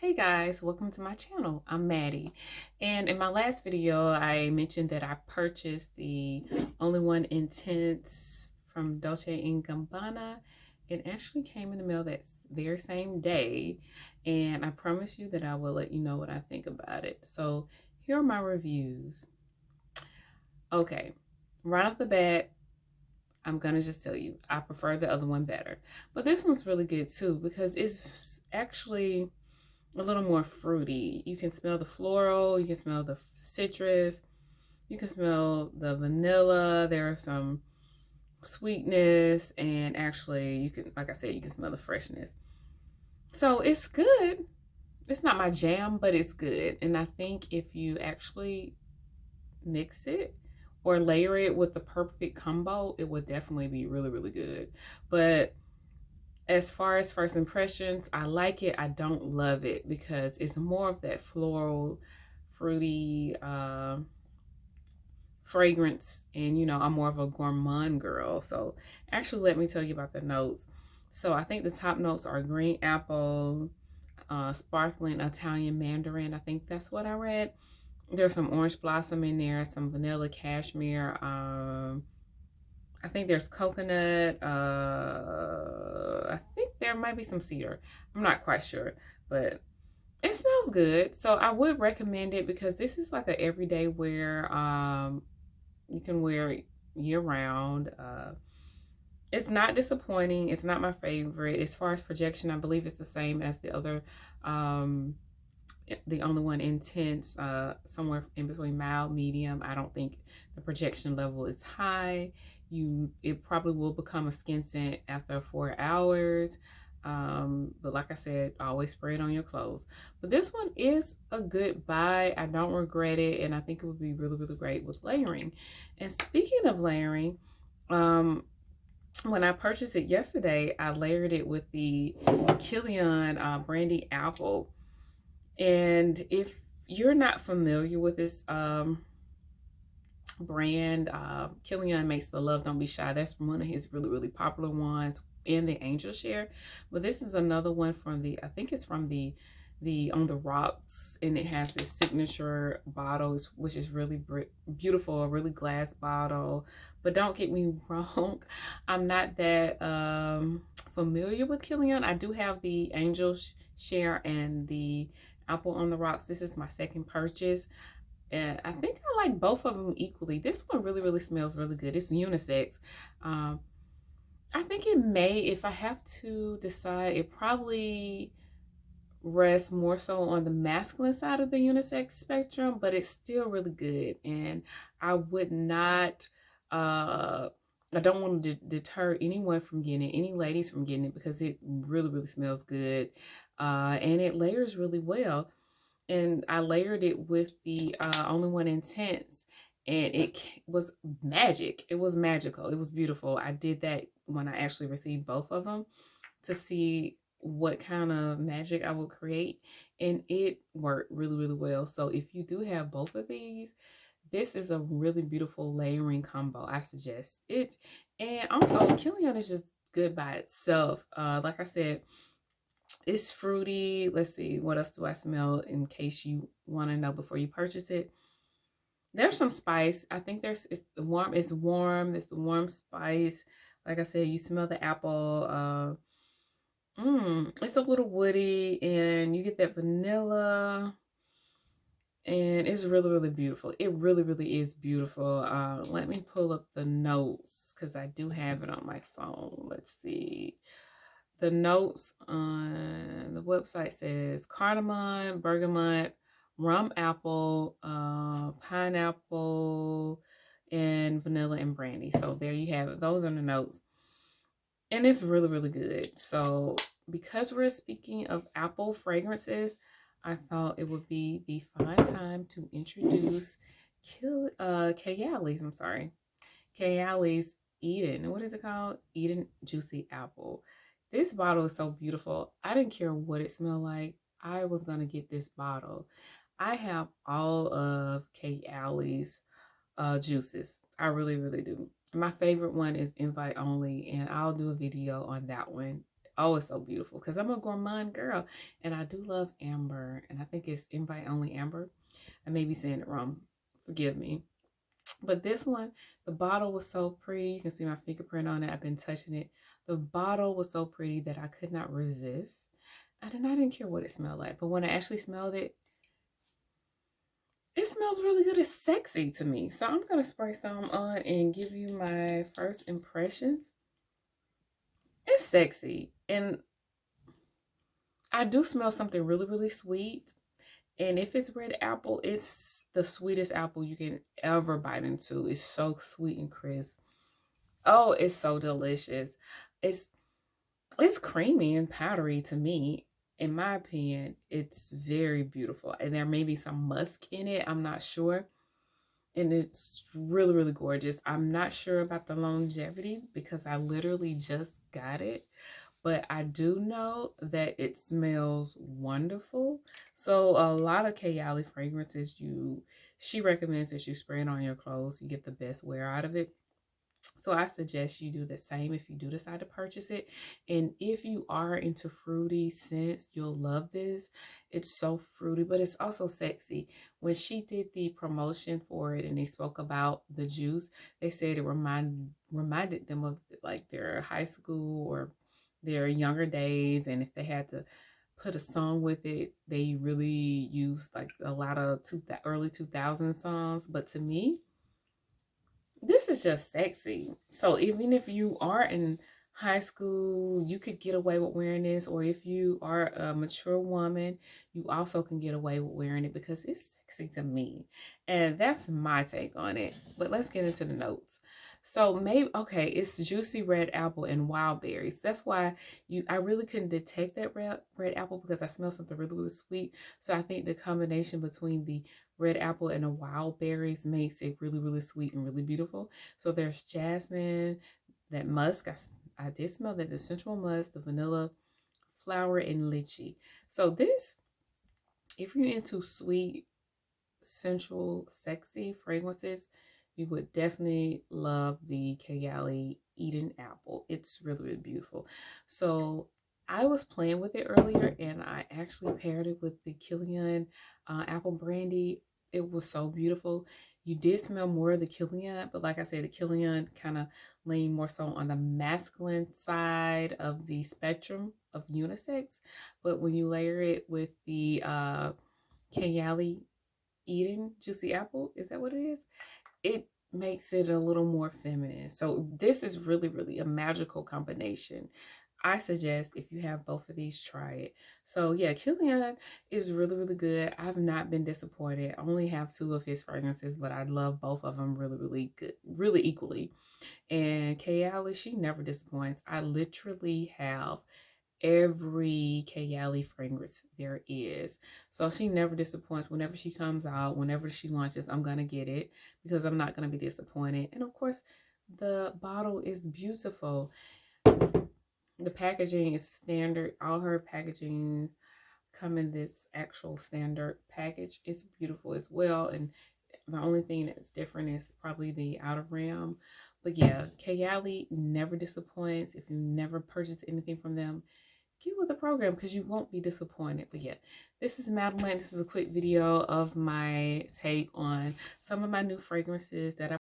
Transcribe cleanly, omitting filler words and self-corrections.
Hey guys, welcome to my channel. I'm Maddie, and in my last video I mentioned that I purchased the Only One Intense from Dolce & Gabbana. It actually came in the mail that very same day, and I promise you that I will let you know what I think about it. So here are my reviews. Okay, right off the bat, I'm gonna just tell you I prefer the other one better, but this one's really good too because it's actually a little more fruity. You can smell the floral, you can smell the citrus, you can smell the vanilla. There are some sweetness, and actually you can, like I said, you can smell the freshness. So it's good. It's not my jam, but it's good. And I think if you actually mix it or layer it with the perfect combo, it would definitely be really, really good. But as far as first impressions, I like it. I don't love it because it's more of that floral, fruity fragrance. And, you know, I'm more of a gourmand girl. So actually, let me tell you about the notes. So I think the top notes are green apple, sparkling Italian mandarin. I think that's what I read. There's some orange blossom in there, some vanilla cashmere. I think there's coconut. I think there might be some cedar. I'm not quite sure, but it smells good. So I would recommend it because this is like a everyday wear. You can wear it year round. It's not disappointing. It's not my favorite. As far as projection, I believe it's the same as the other, the Only One Intense, somewhere in between mild, medium. I don't think the projection level is high. It probably will become a skin scent after 4 hours. But like I said, always spray it on your clothes. But this one is a good buy. I don't regret it, and I think it would be really, really great with layering. And speaking of layering, when I purchased it yesterday, I layered it with the Kilian Brandy Apple. And if you're not familiar with this brand, Kilian makes the Love Don't Be Shy. That's one of his really, really popular ones in the Angel Share. But this is another one from I think it's from the On the Rocks, and it has this signature bottles, which is really beautiful, a really glass bottle. But don't get me wrong, I'm not that familiar with Kilian. I do have the Angel Share and the Apple on the Rocks. This is my second purchase. And I think I like both of them equally. This one really, really smells really good. It's unisex. I think it may, if I have to decide, it probably rests more so on the masculine side of the unisex spectrum, but it's still really good. And I would not, I don't want to deter anyone from getting it, any ladies from getting it, because it really, really smells good. And it layers really well. And I layered it with the Only One Intense, and it was magic. It was magical. It was beautiful. I did that when I actually received both of them to see what kind of magic I would create, and it worked really, really well. So if you do have both of these, this is a really beautiful layering combo. I suggest it. And also, Kilian is just good by itself. Like I said, it's fruity. Let's see, what else do I smell in case you want to know before you purchase it? There's some spice. I think it's warm. It's warm. It's the warm spice. Like I said, you smell the apple. It's a little woody, and you get that vanilla, and it's really, really beautiful. It really, really is beautiful. Let me pull up the notes because I do have it on my phone. Let's see. The notes on the website says cardamom, bergamot, rum apple, pineapple, and vanilla and brandy. So there you have it. Those are the notes. And it's really, really good. So because we're speaking of apple fragrances, I thought it would be the fine time to introduce Kayali's, I'm sorry. Kayali's Eden. What is it called? Eden Juicy Apple. This bottle is so beautiful. I didn't care what it smelled like. I was going to get this bottle. I have all of Kayali's juices. I really, really do. My favorite one is invite only, and I'll do a video on that one Oh, it's so beautiful because I'm a gourmand girl and I do love amber. And I think it's invite only amber. I may be saying it wrong. Forgive me. But this one, the bottle was so pretty. You can see my fingerprint on it. I've been touching it. The bottle was so pretty that I could not resist. I didn't care what it smelled like. But when I actually smelled it, it smells really good. It's sexy to me. So I'm going to spray some on and give you my first impressions. It's sexy. And I do smell something really, really sweet. And if it's red apple, it's the sweetest apple you can ever bite into. It's so sweet and crisp. Oh, it's so delicious. It's it's creamy and powdery to me. In my opinion, it's very beautiful. And there may be some musk in it. I'm not sure. And it's really, really gorgeous. I'm not sure about the longevity because I literally just got it. But I do know that it smells wonderful. So a lot of Kayali fragrances, she recommends that you spray it on your clothes. You get the best wear out of it. So I suggest you do the same if you do decide to purchase it. And if you are into fruity scents, you'll love this. It's so fruity, but it's also sexy. When she did the promotion for it and they spoke about the juice, they said it reminded them of like their high school or their younger days. And if they had to put a song with it, they really used like a lot of early 2000 songs. But to me, this is just sexy. So even if you are in high school, you could get away with wearing this, or if you are a mature woman, you also can get away with wearing it because it's sexy to me. And that's my take on it. But let's get into the notes. So maybe okay, it's juicy red apple and wild berries. That's why I really couldn't detect that red apple because I smelled something really, really sweet. So I think the combination between the red apple and the wild berries makes it really, really sweet and really beautiful. So there's jasmine, that musk. I did smell that, the central musk, the vanilla flower, and lychee. So this, if you're into sweet, sensual, sexy fragrances, you would definitely love the Kayali Eden Apple. It's really, really beautiful. So I was playing with it earlier and I actually paired it with the Kilian Apple Brandy. It was so beautiful. You did smell more of the Kilian, but like I said, the Kilian kind of leaned more so on the masculine side of the spectrum of unisex. But when you layer it with the Kayali Eden Juicy Apple, is that what it is? It makes it a little more feminine. So this is really, really a magical combination. I suggest if you have both of these, try it. So yeah, Kilian is really, really good. I've not been disappointed. I only have 2 of his fragrances, but I love both of them really, really good, really equally. And Kayali, she never disappoints. I literally have every Kayali fragrance there is. So she never disappoints. Whenever she comes out, whenever she launches, I'm going to get it because I'm not going to be disappointed. And of course, the bottle is beautiful. The packaging is standard. All her packaging come in this actual standard package. It's beautiful as well. And the only thing that's different is probably the outer rim. But yeah, Kayali never disappoints. If you never purchase anything from them, get with the program because you won't be disappointed. But yeah, this is Madeline. This is a quick video of my take on some of my new fragrances that I